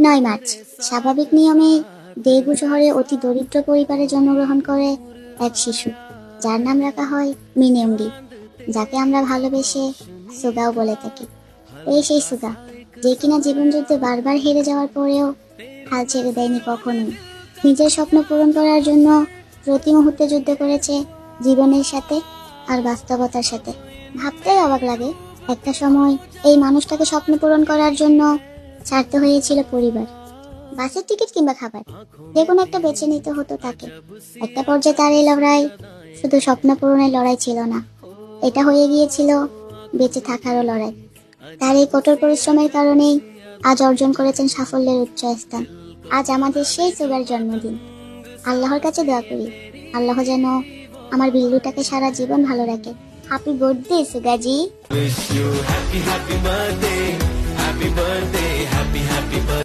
9 March স্বাভাবিক নিয়মে দেগু শহরে অতি দরিদ্র পরিবারে জন্মগ্রহণ করে এক শিশু, যার নাম রাখা হয় মিনিয়ঙ্গি, যাকে আমরা ভালোবেসে সুগাও বলে থাকি। এই সেই সুগা, যে কিনা জীবন যুদ্ধে বারবার হেরে যাওয়ার পরেও হাল ছেড়ে দেয়নি কখনোই। নিজের স্বপ্ন পূরণ করার জন্য প্রতি মুহূর্তে যুদ্ধ করেছে জীবনের সাথে আর বাস্তবতার সাথে। ভাবতেই অবাক লাগে, একটা সময় এই মানুষটাকে স্বপ্ন পূরণ করার জন্য ছাড়তে হয়েছিল পরিবার, বাসের টিকিট কিংবা খাবার, যে কোনো একটা বেছে নিতে হতো তাকে। একটা পর্যায়ে তার এই লড়াই শুধু স্বপ্ন পূরণের লড়াই ছিল না, এটা হয়ে গিয়েছিল বেঁচে থাকারও লড়াই। তার এই কঠোর পরিশ্রমের কারণেই আজ অর্জন করেছেন সাফল্যের উচ্চ স্থান। আজ আমাদের সেই সুগার জন্মদিন। আল্লাহর কাছে দোয়া করি, আল্লাহ যেন আমার বিল্লুটাকে সারা জীবন ভালো রাখে। Happy birthday সুগাজি।